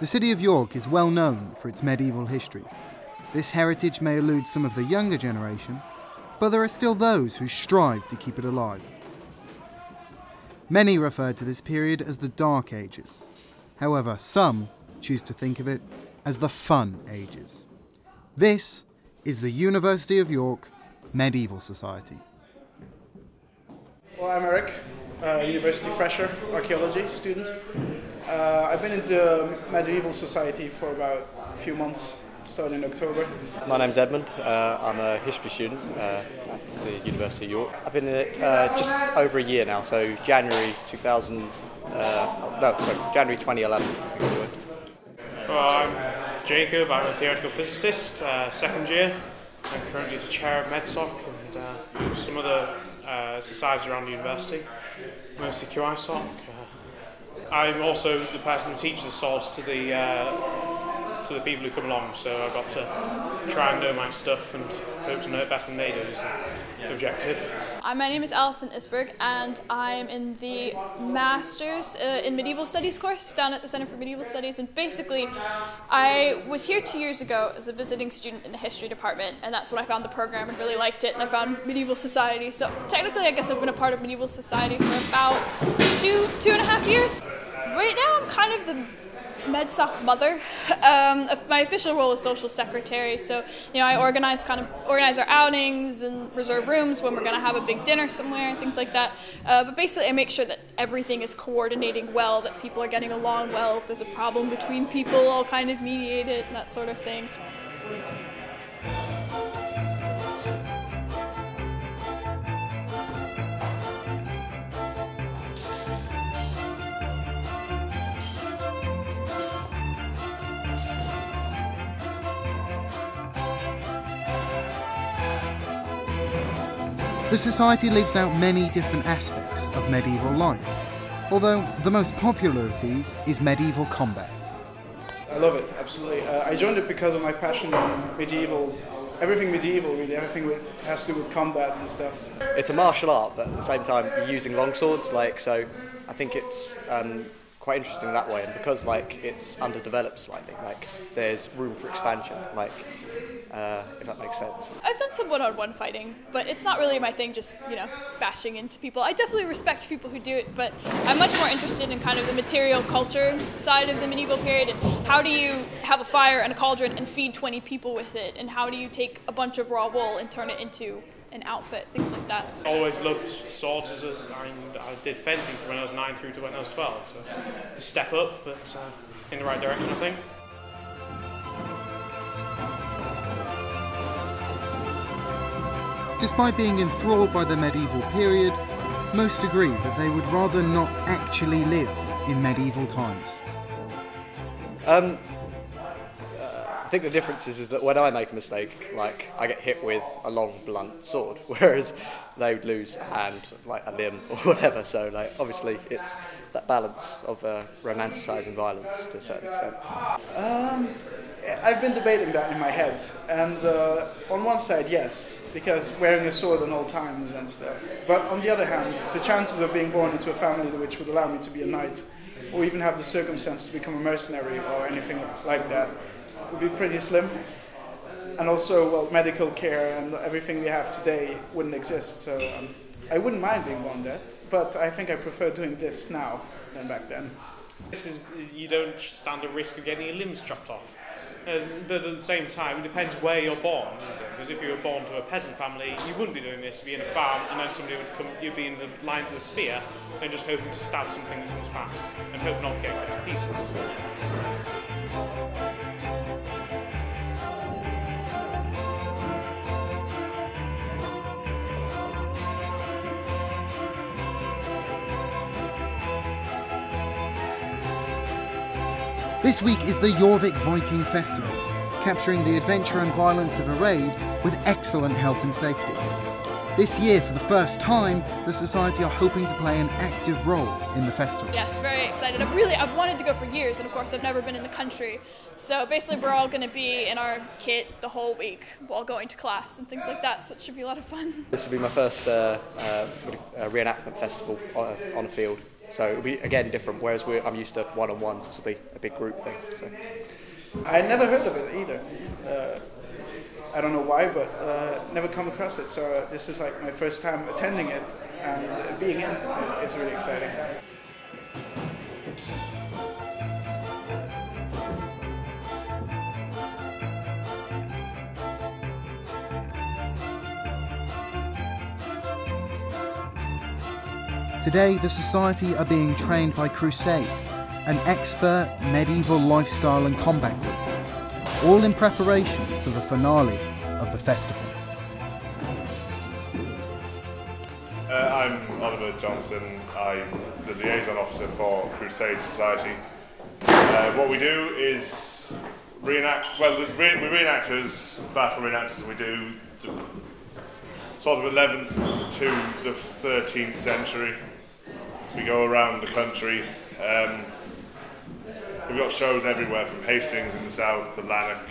The city of York is well known for its medieval history. This heritage may elude some of the younger generation, but there are still those who strive to keep it alive. Many refer to this period as the Dark Ages. However, some choose to think of it as the Fun Ages. This is the University of York Medieval Society. Well, I'm Eric, university fresher, archaeology student. I've been in the Medieval Society for about a few months, starting in October. My name's Edmund. I'm a history student at the University of York. I've been in it just over a year now, so January 2011. I think we went. Well, I'm Jacob. I'm a theoretical physicist, second year. I'm currently the chair of MedSoc and some other societies around the university, mostly QISOC. I'm also the person who teaches the swords to the people who come along, so I've got to try and know my stuff and hope to know it better than they do is the objective. My name is Alison Isberg and I'm in the Masters in Medieval Studies course down at the Centre for Medieval Studies, and basically I was here 2 years ago as a visiting student in the history department, and that's when I found the program and really liked it, and I found Medieval Society. So technically I guess I've been a part of Medieval Society for about two and a half years. Right now I'm kind of the MedSoc mother. My official role is social secretary, so I organize our outings and reserve rooms when we're going to have a big dinner somewhere and things like that. But basically I make sure that everything is coordinating well, that people are getting along well. If there's a problem between people, I'll kind of mediate it and that sort of thing. The Society leaves out many different aspects of medieval life, although the most popular of these is medieval combat. I love it, absolutely. I joined it because of my passion in medieval, everything medieval really, everything that has to do with combat and stuff. It's a martial art, but at the same time you're using longswords, so I think it's quite interesting in that way, and because it's underdeveloped slightly, there's room for expansion, if that makes sense. I've done some one-on-one fighting, but it's not really my thing, just bashing into people. I definitely respect people who do it, but I'm much more interested in kind of the material culture side of the medieval period, and how do you have a fire and a cauldron and feed 20 people with it, and how do you take a bunch of raw wool and turn it into an outfit, things like that. I always loved swords I did fencing from when I was 9 through to when I was 12, so a step up, but in the right direction, I think. Despite being enthralled by the medieval period, most agree that they would rather not actually live in medieval times. I think the difference is that when I make a mistake, I get hit with a long, blunt sword, whereas they would lose a hand, a limb, or whatever. So, obviously, it's that balance of romanticising violence to a certain extent. I've been debating that in my head, and on one side, yes, because wearing a sword at all times and stuff. But on the other hand, the chances of being born into a family which would allow me to be a knight, or even have the circumstances to become a mercenary or anything like that, would be pretty slim. And also, medical care and everything we have today wouldn't exist, so I wouldn't mind being born there, but I think I prefer doing this now than back then. You don't stand a risk of getting your limbs chopped off. But at the same time, it depends where you're born, isn't it? Because if you were born to a peasant family, you wouldn't be doing this. You'd be in a farm, and then somebody would come, you'd be in the line to the spear, and just hoping to stab something that comes past, and hope not to get cut to pieces. This week is the Jorvik Viking Festival, capturing the adventure and violence of a raid with excellent health and safety. This year, for the first time, the Society are hoping to play an active role in the festival. Yes, very excited. I've wanted to go for years, and of course I've never been in the country. So basically we're all going to be in our kit the whole week while going to class and things like that, so it should be a lot of fun. This will be my first reenactment festival on a field. So it'll be again different. Whereas I'm used to one-on-ones, this will be a big group thing. So I never heard of it either. I don't know why, but never come across it. So this is like my first time attending it, and being in it is really exciting. Today, the Society are being trained by Crusade, an expert medieval lifestyle and combat group, all in preparation for the finale of the festival. I'm Oliver Johnston. I'm the liaison officer for Crusade Society. What we do is reenact, well, we're reenactors, battle reenactors, and we do sort of 11th to the 13th century. We go around the country. We've got shows everywhere, from Hastings in the south to Lanark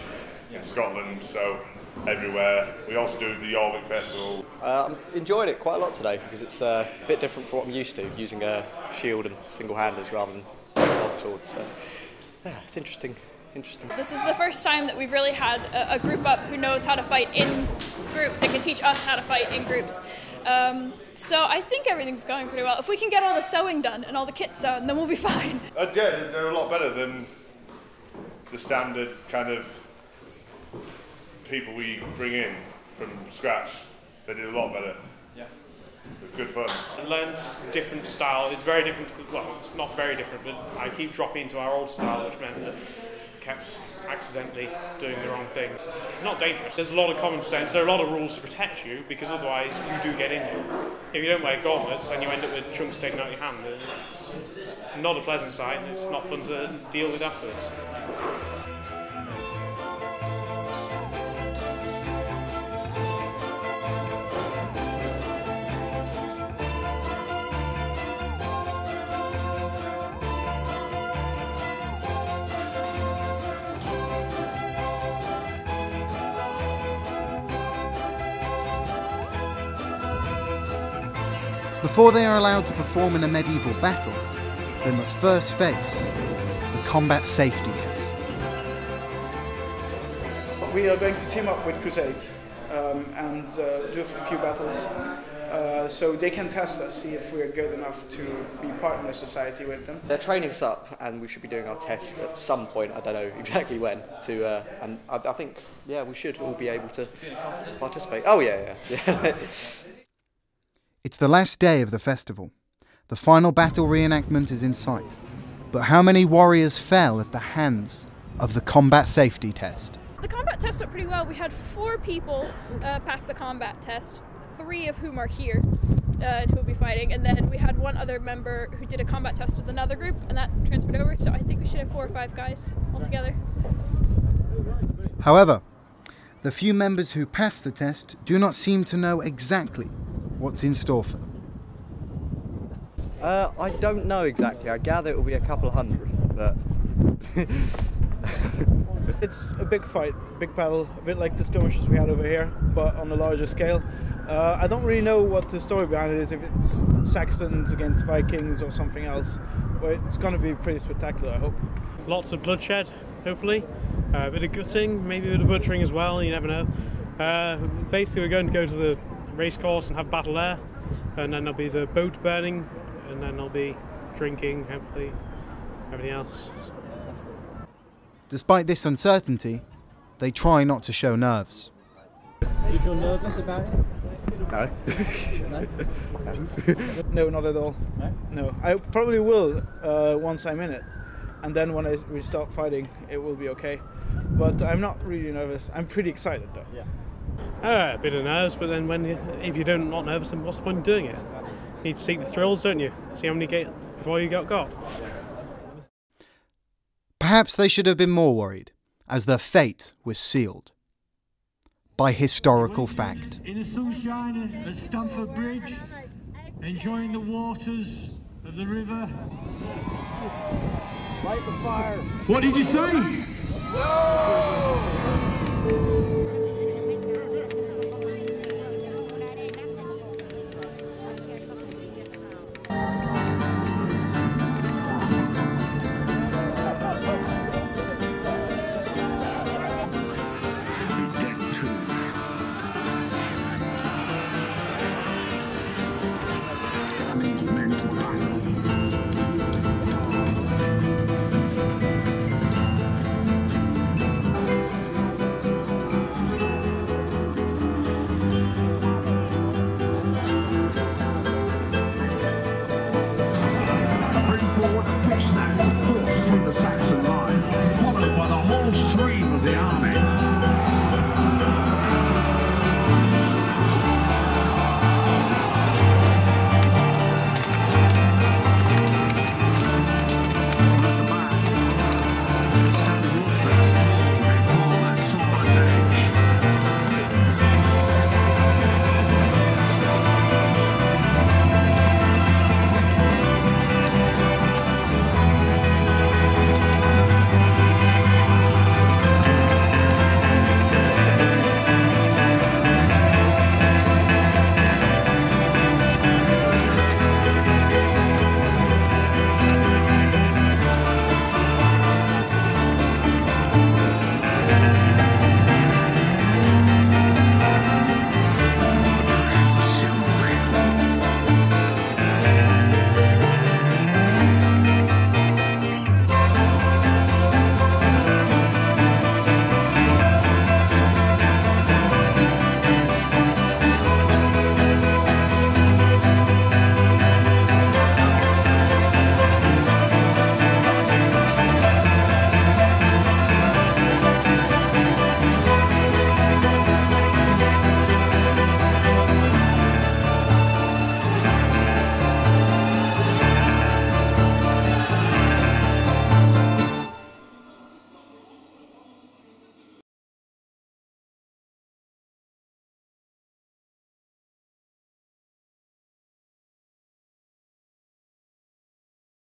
in Scotland, so everywhere. We also do the Jorvik Festival. I'm enjoying it quite a lot today because it's a bit different from what I'm used to, using a shield and single-handers rather than long swords. So yeah, it's interesting. This is the first time that we've really had a group up who knows how to fight in groups and can teach us how to fight in groups. So I think everything's going pretty well. If we can get all the sewing done and all the kits sewn, then we'll be fine. Yeah, they're a lot better than the standard kind of people we bring in from scratch. They did a lot better. Yeah. It was good fun. I learned different style. It's very different. Well, it's not very different, but I keep dropping into our old style, which meant that I kept accidentally doing the wrong thing. It's not dangerous. There's a lot of common sense. There are a lot of rules to protect you, because otherwise you do get injured. If you don't wear gauntlets, then you end up with chunks taken out of your hand. It's not a pleasant sight, and it's not fun to deal with afterwards. Before they are allowed to perform in a medieval battle, they must first face the combat safety test. We are going to team up with Crusade and do a few battles, so they can test us, see if we're good enough to be part of the society with them. They're training us up, and we should be doing our test at some point. I don't know exactly when. And I think, yeah, we should all be able to participate. Oh yeah. It's the last day of the festival. The final battle reenactment is in sight. But how many warriors fell at the hands of the combat safety test? The combat test went pretty well. We had 4 people pass the combat test, 3 of whom are here who will be fighting, and then we had 1 other member who did a combat test with another group, and that transferred over, so I think we should have 4 or 5 guys altogether. However, the few members who passed the test do not seem to know exactly what's in store for them. I don't know exactly. I gather it will be a couple of hundred, but It's a big fight, big battle, a bit like the skirmishes we had over here, but on a larger scale. I don't really know what the story behind it is, if it's Saxons against Vikings or something else, but it's going to be pretty spectacular, I hope. Lots of bloodshed, hopefully. A bit of gutting, maybe a bit of butchering as well, you never know. Basically, we're going to go to the race course and have battle there, and then there'll be the boat burning, and then there'll be drinking, hopefully, everything else. Despite this uncertainty, they try not to show nerves. Do you feel nervous about it? no. No, not at all. No. I probably will once I'm in it, and then when we start fighting, it will be okay. But I'm not really nervous. I'm pretty excited though. Yeah. A bit of nerves, but then if you're not nervous, then what's the point of doing it? You need to seek the thrills, don't you? See how many get before you got got. Perhaps they should have been more worried, as their fate was sealed by historical fact. In the sunshine at Stamford Bridge, enjoying the waters of the river. Light the fire. What did you say? armies meant to fight.